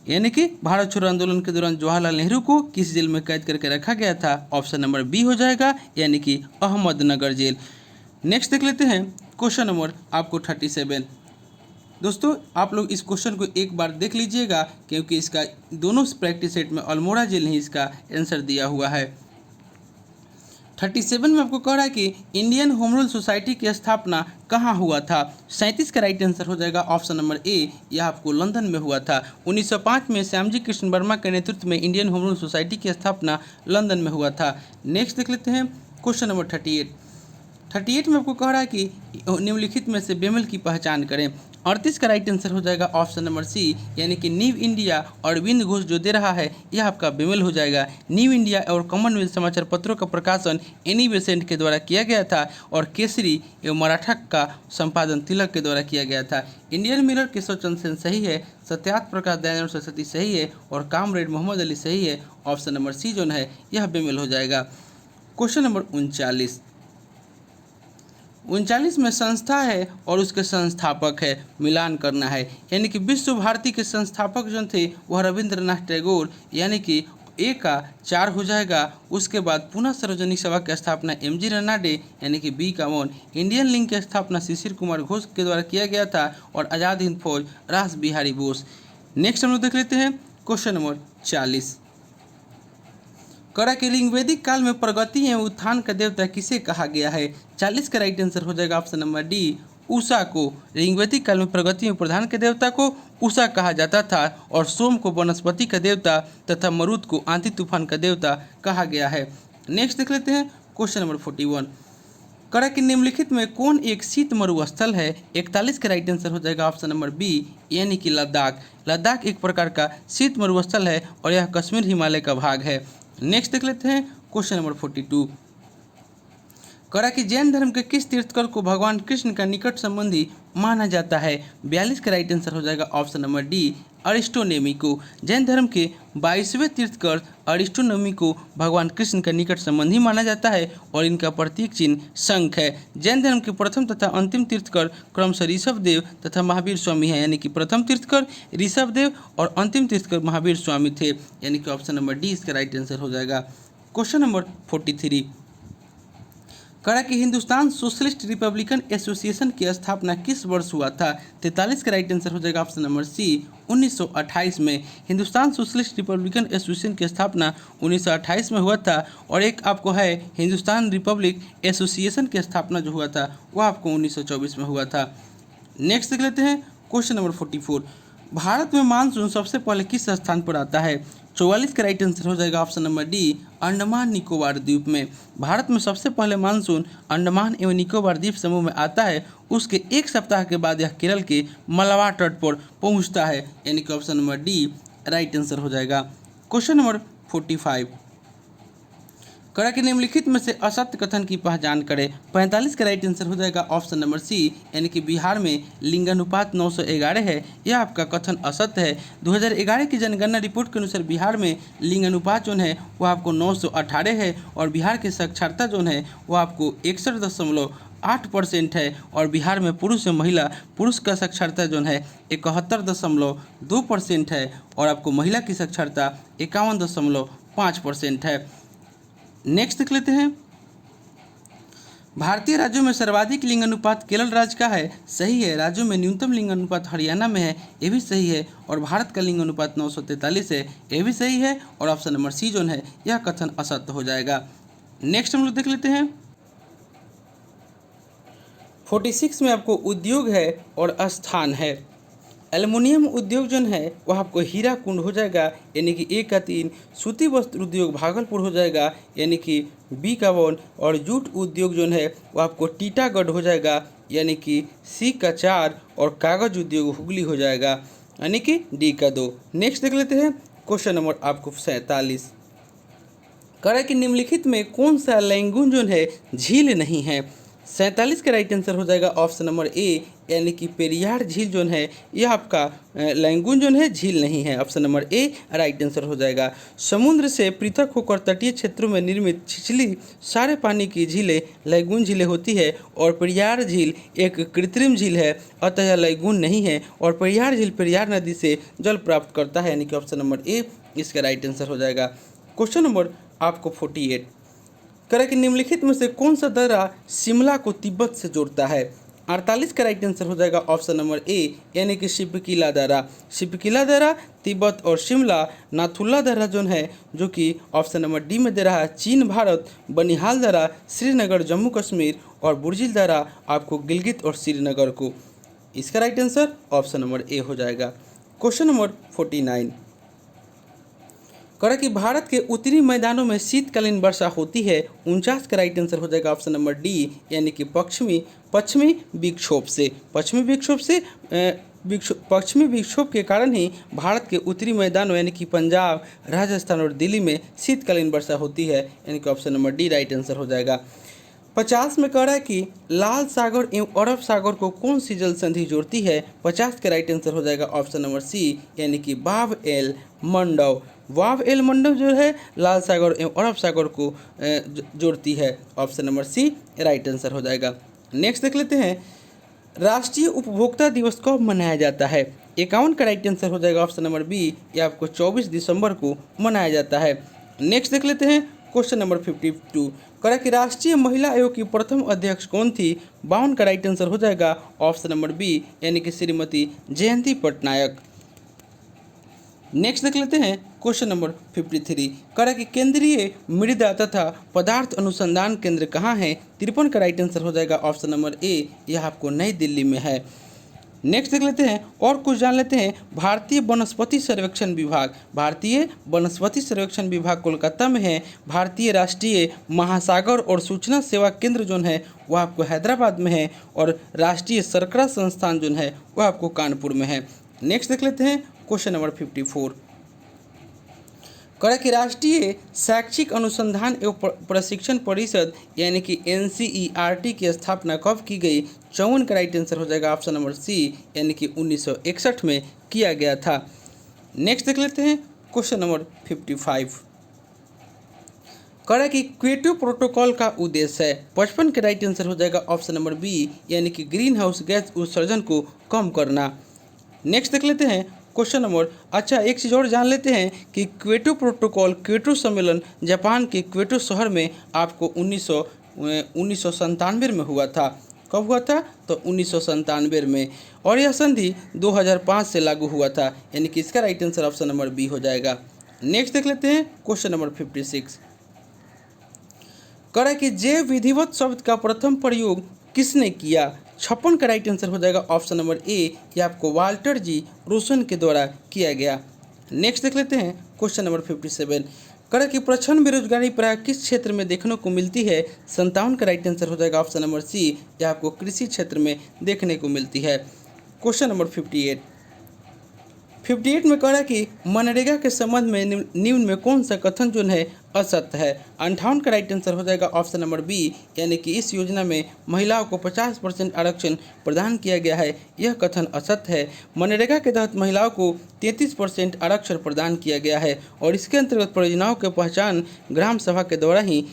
यानी कि भारत छोड़ो आंदोलन के दौरान जवाहरलाल नेहरू को किस जेल में कैद करके रखा गया था? ऑप्शन नंबर बी हो जाएगा, यानी कि अहमदनगर जेल। नेक्स्ट देख लेते हैं क्वेश्चन नंबर आपको 37। दोस्तों आप लोग इस क्वेश्चन को एक बार देख लीजिएगा, क्योंकि इसका दोनों प्रैक्टिस सेट में अल्मोड़ा जेल ही इसका आंसर दिया हुआ है। 37 में आपको कह रहा है कि इंडियन होम रूल सोसाइटी की स्थापना कहाँ हुआ था? 37 का राइट आंसर हो जाएगा ऑप्शन नंबर ए, यह आपको लंदन में हुआ था। 1905 में श्यामजी कृष्ण वर्मा के नेतृत्व में इंडियन होम रूल सोसाइटी की स्थापना लंदन में हुआ था। नेक्स्ट देख लेते हैं क्वेश्चन नंबर 38 में आपको कह रहा है कि निम्नलिखित में से बेमेल की पहचान करें। 38 का राइट आंसर हो जाएगा ऑप्शन नंबर सी, यानी कि न्यू इंडिया और अरविंद घोष जो दे रहा है यह आपका बेमेल हो जाएगा। न्यू इंडिया और कॉमनवेल्थ समाचार पत्रों का प्रकाशन एनी बेसेंट के द्वारा किया गया था, और केसरी एवं मराठा का संपादन तिलक के द्वारा किया गया था। इंडियन मिरर केशव चंद्र सेन सही है, सत्यार्थ प्रकाश दयानंद सरस्वती सही है, और कामरेड मोहम्मद अली सही है। ऑप्शन नंबर सी जो है यह बेमेल हो जाएगा। क्वेश्चन नंबर 39 में संस्था है और उसके संस्थापक है, मिलान करना है। यानी कि विश्व भारती के संस्थापक जो थे वह रविंद्रनाथ टैगोर, यानी कि ए का 4 हो जाएगा। उसके बाद पुनः सार्वजनिक सभा की स्थापना एमजी रनाडे, यानी कि बी का 1। इंडियन लिंक की स्थापना शिशिर कुमार घोष के द्वारा किया गया था, और आज़ाद हिंद फौज रास बिहारी बोस। नेक्स्ट हम लोग देख लेते हैं क्वेश्चन नंबर 40। करा कि ऋग्वैदिक काल में प्रगति एवं उत्थान का देवता किसे कहा गया है? 40 का राइट आंसर हो जाएगा ऑप्शन नंबर डी, उषा को। ऋग्वैदिक काल में प्रगति एवं प्रधान के देवता को उषा कहा जाता था, और सोम को वनस्पति का देवता तथा मरुत को आंधी तूफान का देवता कहा गया है। नेक्स्ट देख लेते हैं क्वेश्चन नंबर 41। करा कि निम्नलिखित में कौन एक शीत मरुस्थल है? 41 का राइट आंसर हो जाएगा ऑप्शन नंबर बी, यानी कि लद्दाख। लद्दाख एक प्रकार का शीत मरुस्थल है, और यह कश्मीर हिमालय का भाग है। नेक्स्ट देख लेते हैं क्वेश्चन नंबर 42। करा कि जैन धर्म के किस तीर्थकर को भगवान कृष्ण का निकट संबंधी माना जाता है? 42 का राइट आंसर हो जाएगा ऑप्शन नंबर डी, अरिस्टोनेमी को। जैन धर्म के 22वें तीर्थकर अरिस्टोनेमी को भगवान कृष्ण का निकट संबंधी माना जाता है, और इनका प्रतीक चिन्ह शंख है। जैन धर्म के प्रथम तथा अंतिम तीर्थकर क्रमशः ऋषभदेव तथा महावीर स्वामी है, यानी कि प्रथम तीर्थकर ऋषभदेव और अंतिम तीर्थकर महावीर स्वामी थे, यानी कि ऑप्शन नंबर डी इसका राइट आंसर हो जाएगा। Question number 43। करा कि हिंदुस्तान सोशलिस्ट रिपब्लिकन एसोसिएशन की स्थापना किस वर्ष हुआ था? 43 का राइट आंसर हो जाएगा ऑप्शन नंबर सी, 1928 में। हिंदुस्तान सोशलिस्ट रिपब्लिकन एसोसिएशन की स्थापना 1928 में हुआ था, और एक आपको है हिंदुस्तान रिपब्लिक एसोसिएशन की स्थापना जो हुआ था वह आपको 1924 में हुआ था। नेक्स्ट देख लेते हैं क्वेश्चन नंबर 44। भारत में मानसून सबसे पहले किस स्थान पर आता है? 44 का राइट आंसर हो जाएगा option number D, Andaman Nicobar द्वीप में। भारत में सबसे पहले मानसून अंडमान एवं निकोबार द्वीप समूह में आता है, उसके एक सप्ताह के बाद यह केरल के मलाबार तट पर पहुंचता है, यानी कि option number D right answer हो जाएगा। Question number 45। करा कि निम्नलिखित में से असत्य कथन की पहचान करें। 45 का राइट आंसर हो जाएगा ऑप्शन नंबर सी, यानी कि बिहार में लिंगानुपात 911 है। यह आपका कथन असत्य है। 2011 की जनगणना रिपोर्ट के अनुसार बिहार में लिंगानुपात जो है वो आपको 918 है और बिहार की साक्षरता जो है वो आपको 61.8% है और बिहार में पुरुष का साक्षरता जो है 71.2% है और आपको महिला की साक्षरता 51.5% है। नेक्स्ट देख लेते हैं, भारतीय राज्यों में सर्वाधिक लिंगानुपात केरल राज्य का है। सही है। राज्यों में न्यूनतम लिंगानुपात हरियाणा में है, ये भी सही है। और भारत का लिंगानुपात 943 है, ये भी सही है। और ऑप्शन नंबर सी जो है यह कथन असत्य हो जाएगा। नेक्स्ट हम लोग देख लेते हैं, 46 में आपको उद्योग है और स्थान है। एल्युमिनियम उद्योग जो है वह आपको हीरा कुंड हो जाएगा, यानी कि ए का 3। सूती वस्त्र उद्योग भागलपुर हो जाएगा, यानी कि बी का 1। और जूट उद्योग जो है वह आपको टीटागढ़ हो जाएगा, यानी कि सी का 4। और कागज उद्योग हुगली हो जाएगा, यानी कि डी का 2। नेक्स्ट देख लेते हैं, क्वेश्चन नंबर आपको 47 करा कि निम्नलिखित में कौन सा लैंगून जो है झील नहीं है। 47 का राइट आंसर हो जाएगा ऑप्शन नंबर ए, यानी कि पेरियार झील जो है यह आपका लैंगून जो है झील नहीं है। Option number A right answer हो जाएगा। समुद्र से पृथक होकर तटीय क्षेत्रों में निर्मित छिछली सारे पानी की झीलें लैंगून झीलें होती है और पेरियार झील एक कृत्रिम झील है, अतः यह लैंगून नहीं है। और पेरियार झील पेरियार नदी से जल प्राप्त करता है, यानी कि ऑप्शन नंबर ए इसका राइट आंसर हो जाएगा। क्वेश्चन नंबर आपको 48 करें कि निम्नलिखित में से कौन सा दर्रा शिमला को तिब्बत से जोड़ता है। 48 का राइट आंसर हो जाएगा ऑप्शन नंबर ए, यानी कि शिपकिला दर्रा। शिपकिला दर्रा तिब्बत और शिमला नाथुला दर्रा जो है, जो कि ऑप्शन नंबर डी में दे रहा है चीन भारत। बनिहाल दर्रा श्रीनगर जम्मू कश्मीर और बुर्जिल दर्रा आपको गिलगित और श्रीनगर को। इसका right answer option number A हो जाएगा। क्वेश्चन नंबर 49 करें कि भारत के उत्तरी मैदानों में शीतकालीन वर्षा होती है। 49 का राइट आंसर हो जाएगा ऑप्शन नंबर डी, यानी कि पश्चिमी विक्षोभ से। पश्चिमी विक्षोभ के कारण ही भारत के उत्तरी मैदानों यानी कि पंजाब, राजस्थान और दिल्ली में शीतकालीन वर्षा होती है, यानी कि option number D right answer हो जाएगा। 50 में कह रहा है कि लाल सागर एवं अरब सागर को कौन सी जल संधि जोड़ती है। 50 का राइट आंसर हो जाएगा ऑप्शन नंबर सी, यानी कि वाव एल मंडव। वाव एल मंडव जो है लाल सागर एवं अरब सागर को जोड़ती है। Option number C right answer हो जाएगा। नेक्स्ट देख लेते हैं, राष्ट्रीय उपभोक्ता दिवस कब मनाया जाता है। 51 का राइट आंसर हो जाएगा ऑप्शन नंबर बी, ये आपको 24 दिसंबर को मनाया जाता है। नेक्स्ट देख लेते हैं, क्वेश्चन नंबर 52 करा कि राष्ट्रीय महिला आयोग की प्रथम अध्यक्ष कौन थी। 52 का राइट आंसर हो जाएगा ऑप्शन नंबर बी, यानी कि श्रीमती जयंती पटनायक। नेक्स्ट देख लेते हैं, क्वेश्चन नंबर 53 करा कि केंद्रीय मृदा तथा पदार्थ अनुसंधान केंद्र कहाँ है। 53 का राइट आंसर हो जाएगा ऑप्शन नंबर ए, यह आपको नई दिल्ली में है। नेक्स्ट देख लेते हैं और कुछ जान लेते हैं, भारतीय वनस्पति सर्वेक्षण विभाग कोलकाता में है। भारतीय राष्ट्रीय महासागर और सूचना सेवा केंद्र जो है वह आपको हैदराबाद में है और राष्ट्रीय शर्करा संस्थान जो है वह आपको कानपुर में है। नेक्स्ट देख लेते हैं, क्वेश्चन नंबर 54 करा कि राष्ट्रीय शैक्षिक अनुसंधान एवं प्रशिक्षण परिषद यानी कि NCERT की स्थापना कब की गई। 54 का राइट आंसर हो जाएगा ऑप्शन नंबर सी, यानी कि 1961 में किया गया था। नेक्स्ट देख लेते हैं, क्वेश्चन नंबर 55 करा कि क्योटो प्रोटोकॉल का उद्देश्य है। 55 का राइट आंसर हो जाएगा ऑप्शन नंबर बी, यानी कि ग्रीन हाउस गैस उत्सर्जन को कम करना। नेक्स्ट देख लेते हैं, क्वेश्चन नंबर एक चीज़ और जान लेते हैं कि क्योटो प्रोटोकॉल क्योटो सम्मेलन जापान के क्योटो शहर में आपको 1997 में हुआ था। कब हुआ था, तो 1997 में। और यह संधि 2005 से लागू हुआ था, यानी कि इसका right answer option number B हो जाएगा। नेक्स्ट देख लेते हैं, क्वेश्चन नंबर 56 करा कि जैव विधिवत शब्द का प्रथम प्रयोग किसने किया। 56 का राइट आंसर हो जाएगा ऑप्शन नंबर ए, ये आपको वाल्टर जी रोसन के द्वारा किया गया। नेक्स्ट देख लेते हैं, क्वेश्चन नंबर 57 करा कि प्रच्छन्न बेरोजगारी प्राय किस क्षेत्र में देखने को मिलती है। 57 का राइट आंसर हो जाएगा ऑप्शन नंबर सी, यह आपको कृषि क्षेत्र में देखने को मिलती है। क्वेश्चन नंबर 58 58 में कह रहा है कि मनरेगा के संबंध में निम्न में कौन सा कथन जो है असत्य है। 58 का राइट आंसर हो जाएगा ऑप्शन नंबर बी, यानी कि इस योजना में महिलाओं को 50% आरक्षण प्रदान किया गया है, यह कथन असत्य है। मनरेगा के तहत महिलाओं को 33% आरक्षण प्रदान किया गया है और इसके अंतर्गत परियोजनाओं की पहचान ग्राम सभा के द्वारा ही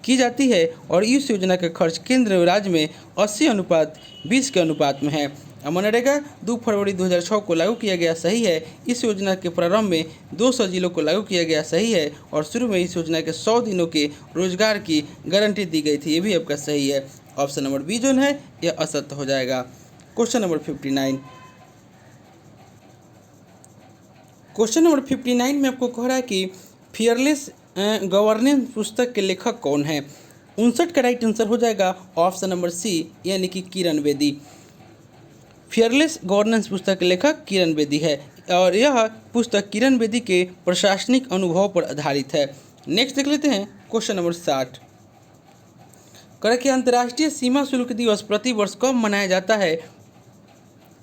की जाती है और इस योजना का खर्च केंद्र और राज्य में 80:20 के अनुपात में है। मनरेगा 2 फरवरी 2006 को लागू किया गया, सही है। इस योजना के प्रारंभ में 200 जिलों को लागू किया गया, सही है। और शुरू में इस योजना के 100 दिनों के रोजगार की गारंटी दी गई थी, ये भी आपका सही है। ऑप्शन नंबर बी जो है यह असत्य हो जाएगा। क्वेश्चन नंबर 59, क्वेश्चन नंबर 59 में आपको कह रहा है कि फियरलेस गवर्नेंस पुस्तक के लेखक कौन है। 59 का राइट आंसर हो जाएगा ऑप्शन नंबर सी, यानी कि किरण बेदी। फियरलेस गवर्नेंस पुस्तक के लेखक किरण बेदी है और यह पुस्तक किरण बेदी के प्रशासनिक अनुभव पर आधारित है। नेक्स्ट देख लेते हैं क्वेश्चन नंबर 60, करें कि अंतर्राष्ट्रीय सीमा शुल्क दिवस प्रतिवर्ष कब मनाया जाता है।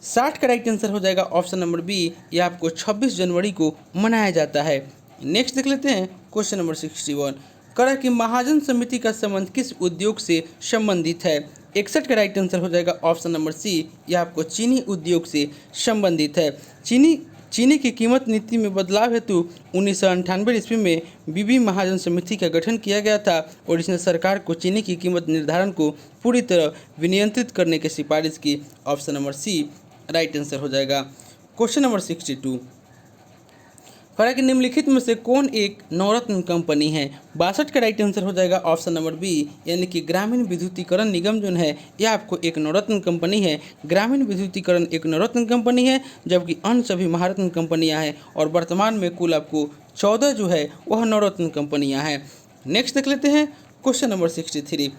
60 का राइट आंसर हो जाएगा ऑप्शन नंबर बी, यह आपको 26 जनवरी को मनाया जाता है। नेक्स्ट देख लेते हैं क्वेश्चन नंबर 61, करें कि महाजन समिति का संबंध किस उद्योग से संबंधित है। 61 का राइट आंसर हो जाएगा ऑप्शन नंबर सी, यह आपको चीनी उद्योग से संबंधित है। चीनी की कीमत नीति में बदलाव हेतु 1998 ईस्वी में बीबी महाजन समिति का गठन किया गया था और इसने सरकार को चीनी की कीमत निर्धारण को पूरी तरह विनियंत्रित करने की सिफारिश की। Option number C right answer हो जाएगा। क्वेश्चन नंबर 62, कहा कि निम्नलिखित में से कौन एक नवरत्न कंपनी है। 62 का राइट आंसर हो जाएगा ऑप्शन नंबर बी, यानी कि ग्रामीण विद्युतीकरण निगम जो है यह आपको एक नवरत्न कंपनी है। ग्रामीण विद्युतीकरण एक नवरत्न कंपनी है, जबकि अन्य सभी महारत्न कंपनियां हैं और वर्तमान में कुल आपको 14 जो है वह नवरत्न कंपनियां हैं। नेक्स्ट देख लेते हैं क्वेश्चन नंबर 63,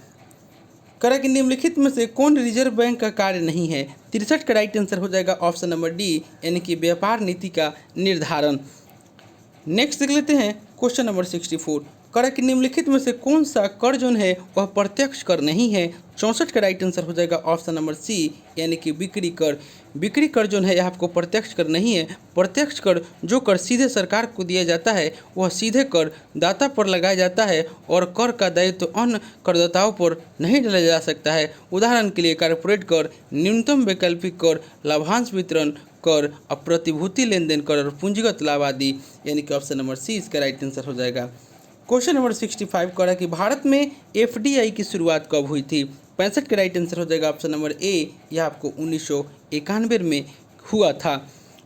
करा कि निम्नलिखित में से कौन रिजर्व बैंक का कार्य नहीं है। 63 का राइट आंसर हो जाएगा ऑप्शन नंबर डी, यानी कि व्यापार नीति का निर्धारण। नेक्स्ट देख लेते हैं क्वेश्चन नंबर 64, करा कि निम्नलिखित में से कौन सा कर जो है वह प्रत्यक्ष कर नहीं है। 64 का राइट आंसर हो जाएगा ऑप्शन नंबर सी, यानी कि बिक्री कर। बिक्री कर जो है यह आपको प्रत्यक्ष कर नहीं है। प्रत्यक्ष कर जो कर सीधे सरकार को दिया जाता है वह सीधे कर दाता पर लगाया जाता है और कर का दायित्व तो अन्य करदाताओं पर नहीं डाला जा सकता है। उदाहरण के लिए कारपोरेट कर, न्यूनतम वैकल्पिक कर, लाभांश वितरण कर, प्रतिभूति लेन देन कर और पूंजीगत लाभ आदि, यानी कि ऑप्शन नंबर सी इसका राइट आंसर हो जाएगा। क्वेश्चन नंबर 65 कह रहा है कि भारत में एफडीआई की शुरुआत कब हुई थी। 65 का राइट आंसर हो जाएगा ऑप्शन नंबर ए, यह आपको 1991 में हुआ था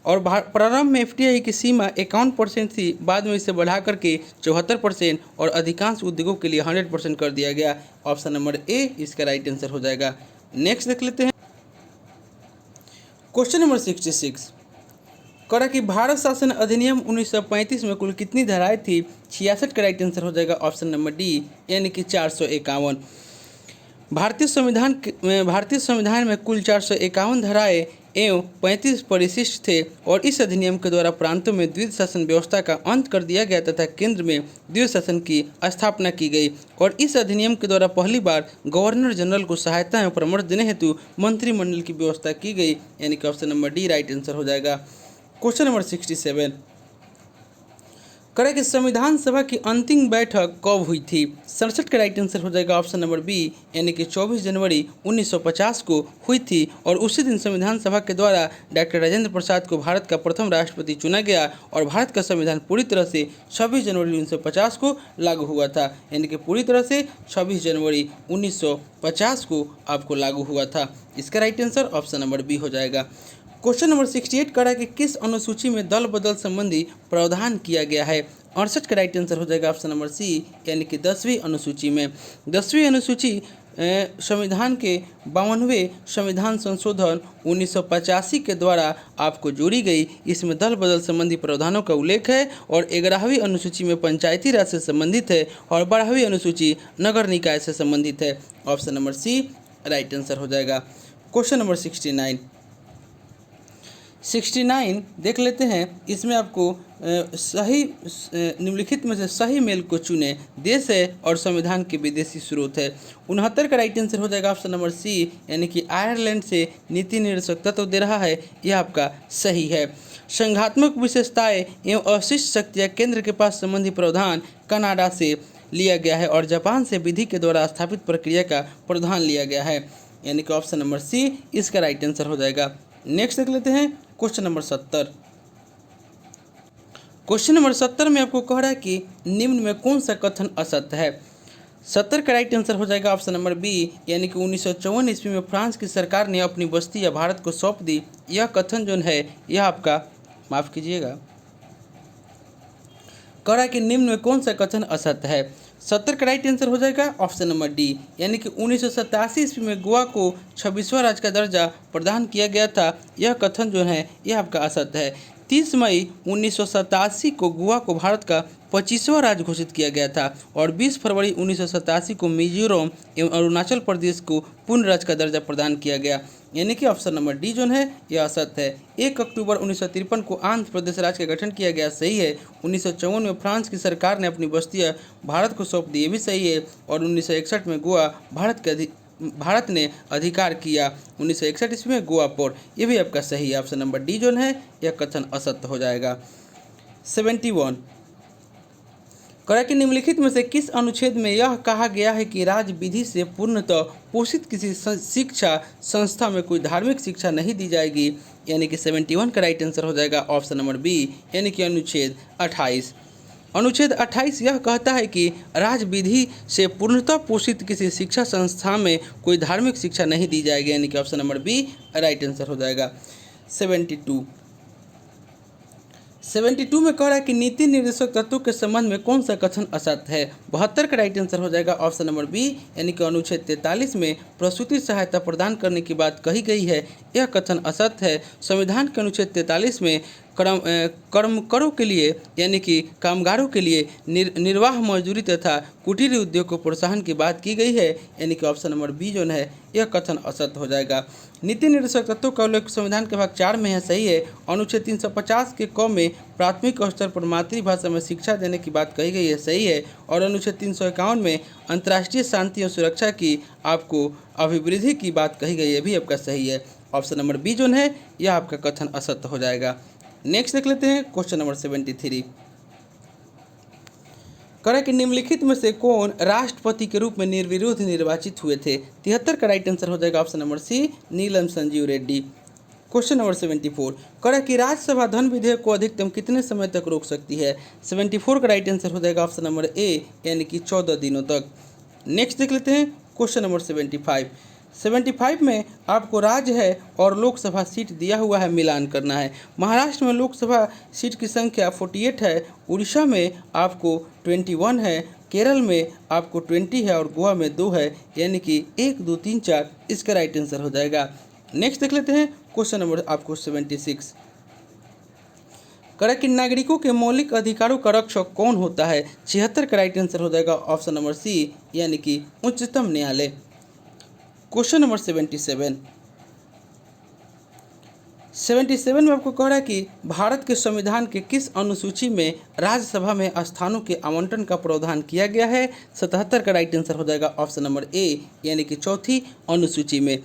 और प्रारंभ में एफडीआई की सीमा 51% थी, बाद में इसे बढ़ा करके 74% और अधिकांश उद्योगों के लिए 100% कर दिया गया। ऑप्शन नंबर ए इसका राइट आंसर हो जाएगा। नेक्स्ट देख लेते हैं क्वेश्चन नंबर 66, करा कि भारत शासन अधिनियम 1935 में कुल कितनी धाराएं थी। 66 का राइट आंसर हो जाएगा ऑप्शन नंबर डी, यानी कि 451। भारतीय संविधान में कुल 451 धाराएं एवं 35 परिशिष्ट थे और इस अधिनियम के द्वारा प्रांतों में द्वितीय शासन व्यवस्था का अंत कर दिया गया तथा केंद्र में द्वितीय शासन की स्थापना की गई और इस अधिनियम के द्वारा पहली बार गवर्नर जनरल को सहायता एवं परामर्श देने हेतु मंत्रिमंडल की व्यवस्था की गई, यानी कि option number D right answer हो जाएगा। क्वेश्चन नंबर 67, करें कि संविधान सभा की अंतिम बैठक कब हुई थी। 67 का राइट आंसर हो जाएगा ऑप्शन नंबर बी, यानी कि 24 जनवरी 1950 को हुई थी और उसी दिन संविधान सभा के द्वारा डॉक्टर राजेंद्र प्रसाद को भारत का प्रथम राष्ट्रपति चुना गया और भारत का संविधान पूरी तरह से 26 जनवरी 1950 को लागू हुआ था, यानी कि पूरी तरह से 26 जनवरी 1950 को आपको लागू हुआ था। इसका right answer option number B हो जाएगा। क्वेश्चन नंबर 68 करा कि किस अनुसूची में दल बदल संबंधी प्रावधान किया गया है। 68 का राइट आंसर हो जाएगा ऑप्शन नंबर सी, यानी कि 10वीं अनुसूची में। 10वीं अनुसूची संविधान के 52वें संविधान संशोधन 1985 के द्वारा आपको जोड़ी गई। इसमें दल बदल संबंधी प्रावधानों का उल्लेख है और 11वीं अनुसूची में पंचायती राज से संबंधित है और 12वीं अनुसूची नगर निकाय से संबंधित है। Option number C right answer हो जाएगा। क्वेश्चन नंबर 69 देख लेते हैं। इसमें आपको सही निम्नलिखित में से सही मेल को चुने। देश है और संविधान के विदेशी स्रोत है। 69 का राइट आंसर हो जाएगा ऑप्शन नंबर सी, यानी कि आयरलैंड से नीति निर्देशक तत्व दे रहा है, यह आपका सही है। संघात्मक विशेषताएं एवं अवशिष्ट शक्तियाँ केंद्र के पास संबंधी प्रावधान कनाडा से लिया गया है और जापान से विधि के द्वारा स्थापित प्रक्रिया का प्रावधान लिया गया है, यानी कि ऑप्शन नंबर सी इसका राइट आंसर हो जाएगा। नेक्स्ट देख लेते हैं क्वेश्चन नंबर 70। क्वेश्चन नंबर 70 में आपको कह रहा है कि निम्न में कौन सा कथन असत्य है। 70 का राइट आंसर हो जाएगा ऑप्शन नंबर बी, यानी कि 1954 ईस्वी में फ्रांस की सरकार ने अपनी बस्ती या भारत को सौंप दी। यह कथन जो है यह आपका माफ़ कीजिएगा कह रहा है कि निम्न में कौन सा कथन असत्य है। 70 का राइट आंसर हो जाएगा ऑप्शन नंबर डी, यानी कि 1987 ईस्वी में गोवा को 26वां राज्य का दर्जा प्रदान किया गया था। यह कथन जो है यह आपका असत्य है। 30 मई 1987 को गोवा को भारत का 25वां राज्य घोषित किया गया था और 20 फरवरी 1987 को मिजोरम एवं अरुणाचल प्रदेश को पूर्ण राज्य का दर्जा प्रदान किया गया, यानी कि ऑप्शन नंबर डी जो है यह असत्य है। 1 अक्टूबर 1953 को आंध्र प्रदेश राज्य का गठन किया गया, सही है। 1954 में फ्रांस की सरकार ने अपनी बस्तियाँ भारत को सौंप दी, ये भी सही है। और 1961 में गोवा भारत ने अधिकार किया 1961 ईस्वी में गोवा पर, यह भी आपका सही है। ऑप्शन नंबर डी जो है यह कथन असत्य हो जाएगा। 71 कह कि निम्नलिखित में से किस अनुच्छेद में यह कहा गया है कि राज्य विधि से पूर्णतः पोषित किसी शिक्षा संस्था में कोई धार्मिक शिक्षा नहीं दी जाएगी, यानी कि 71 का राइट आंसर हो जाएगा ऑप्शन नंबर बी, यानी कि अनुच्छेद 28। अनुच्छेद 28 यह कहता है कि राज्य विधि से पूर्णतः पोषित किसी शिक्षा संस्था में कोई धार्मिक शिक्षा नहीं दी जाएगी, यानी कि option number B right answer हो जाएगा। 72 में कह रहा है कि नीति निर्देशक तत्वों के संबंध में कौन सा कथन असत्य है। 72 का राइट आंसर हो जाएगा ऑप्शन नंबर बी, यानी कि अनुच्छेद 43 में प्रसूति सहायता प्रदान करने की बात कही गई है, यह कथन असत्य है। संविधान के अनुच्छेद 43 में कर्मकरों के लिए यानी कि कामगारों के लिए निर्वाह मजदूरी तथा कुटीर उद्योग को प्रोत्साहन की बात की गई है, यानी कि ऑप्शन नंबर बी जो है यह कथन असत्य हो जाएगा। नीति निर्देशक तत्वों का उल्लेख संविधान के भाग 4 में है, सही है। अनुच्छेद 350 के क में प्राथमिक स्तर पर मातृभाषा में शिक्षा देने की बात कही गई है, सही है। और अनुच्छेद 351 में अंतर्राष्ट्रीय शांति और सुरक्षा की आपको अभिवृद्धि की बात कही गई है, भी आपका सही है। ऑप्शन नंबर बी जो है यह आपका कथन असत्य हो जाएगा। नेक्स्ट देख लेते हैं क्वेश्चन नंबर 73। कह कि निम्नलिखित में से कौन राष्ट्रपति के रूप में निर्विरोध निर्वाचित हुए थे। 73 का राइट आंसर हो जाएगा ऑप्शन नंबर सी, नीलम संजीव रेड्डी। क्वेश्चन नंबर 74 कह कि राज्यसभा धन विधेयक को अधिकतम कितने समय तक रोक सकती है। 74 का राइट आंसर हो जाएगा ऑप्शन नंबर ए, यानी कि 14 दिनों तक। नेक्स्ट देख लेते हैं क्वेश्चन नंबर 75 में आपको राज्य है और लोकसभा सीट दिया हुआ है, मिलान करना है। महाराष्ट्र में लोकसभा सीट की संख्या 48 है, उड़ीसा में आपको 21 है, केरल में आपको 20 है और गोवा में 2 है, यानी कि 1 2 3 4 इसका राइट आंसर हो जाएगा। नेक्स्ट देख लेते हैं क्वेश्चन नंबर आपको 76 कह कि नागरिकों के मौलिक अधिकारों का रक्षक कौन होता है। 76 का राइट आंसर हो जाएगा ऑप्शन नंबर सी, यानी कि उच्चतम न्यायालय। क्वेश्चन नंबर 77 में आपको कह रहा है कि भारत के संविधान के किस अनुसूची में राज्यसभा में स्थानों के आवंटन का प्रावधान किया गया है। 77 का राइट आंसर हो जाएगा ऑप्शन नंबर ए, यानी कि चौथी अनुसूची में।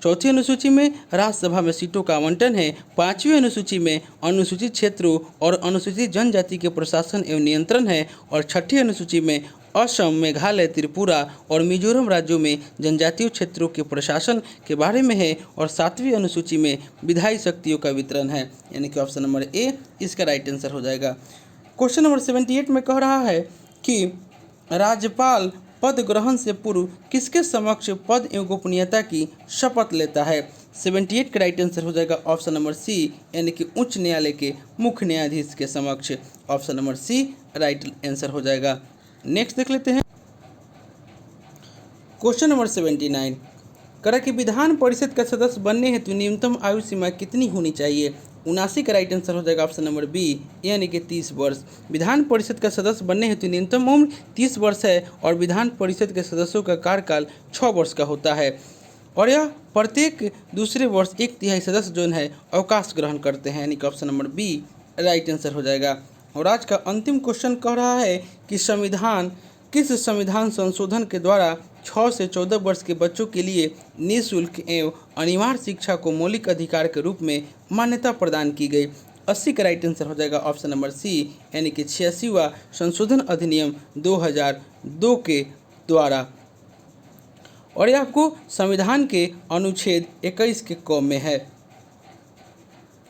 चौथी अनुसूची में राज्यसभा में सीटों का आवंटन है। 5वीं अनुसूची में अनुसूचित क्षेत्रों और अनुसूचित जनजाति के प्रशासन एवं नियंत्रण है और 6ठी अनुसूची में असम, मेघालय, त्रिपुरा और मिजोरम राज्यों में जनजातीय क्षेत्रों के प्रशासन के बारे में है और 7वीं अनुसूची में विधायी शक्तियों का वितरण है, यानी कि ऑप्शन नंबर ए इसका राइट आंसर हो जाएगा। क्वेश्चन नंबर 78 में कह रहा है कि राज्यपाल पद ग्रहण से पूर्व किसके समक्ष पद एवं गोपनीयता की शपथ लेता है। 78 का राइट आंसर हो जाएगा ऑप्शन नंबर सी, यानी कि उच्च न्यायालय के मुख्य न्यायाधीश के समक्ष। Option number C right answer हो जाएगा। नेक्स्ट देख लेते हैं क्वेश्चन नंबर 79 कह कि विधान परिषद का सदस्य बनने हेतु न्यूनतम आयु सीमा कितनी होनी चाहिए। 79 का राइट आंसर हो जाएगा ऑप्शन नंबर बी, यानी कि 30 वर्ष। विधान परिषद का सदस्य बनने हेतु न्यूनतम उम्र 30 वर्ष है और विधान परिषद के सदस्यों का कार्यकाल 6 वर्ष का होता है और यह प्रत्येक दूसरे वर्ष 1/3 सदस्य जो है अवकाश ग्रहण करते हैं, यानी कि option number B right answer हो जाएगा। और आज का अंतिम क्वेश्चन कह रहा है कि किस संविधान संशोधन के द्वारा 6 से 14 वर्ष के बच्चों के लिए निःशुल्क एवं अनिवार्य शिक्षा को मौलिक अधिकार के रूप में मान्यता प्रदान की गई। 80 का राइट आंसर हो जाएगा ऑप्शन नंबर सी, यानी कि 86वां संशोधन अधिनियम 2002 के द्वारा। और ये आपको संविधान के अनुच्छेद 21 के क में है।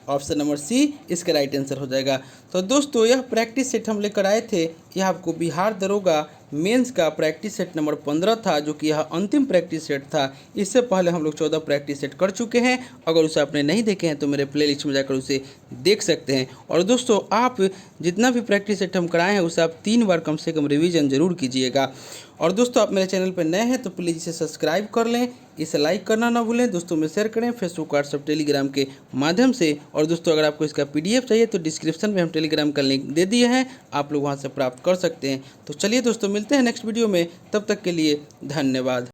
ऑप्शन नंबर सी इसका राइट आंसर हो जाएगा। तो दोस्तों यह प्रैक्टिस सेट हम लेकर आए थे, यह आपको बिहार दरोगा मेंस का प्रैक्टिस सेट नंबर 15 था, जो कि यह अंतिम प्रैक्टिस सेट था। इससे पहले हम लोग 14 प्रैक्टिस सेट कर चुके हैं। अगर उसे आपने नहीं देखे हैं तो मेरे प्लेलिस्ट में जाकर उसे देख सकते हैं। और दोस्तों आप जितना भी प्रैक्टिस सेट हम कराए हैं उसे आप 3 बार कम से कम रिवीजन जरूर कीजिएगा। और दोस्तों आप मेरे चैनल पर नए हैं तो प्लीज़ इसे सब्सक्राइब कर लें, इसे लाइक करना ना भूलें, दोस्तों में शेयर करें फेसबुक, व्हाट्सएप, टेलीग्राम के माध्यम से। और दोस्तों अगर आपको इसका PDF चाहिए तो डिस्क्रिप्शन में हम टेलीग्राम का लिंक दे दिए हैं, आप लोग वहां से प्राप्त कर सकते हैं। तो चलिए दोस्तों मिलते हैं नेक्स्ट वीडियो में, तब तक के लिए धन्यवाद।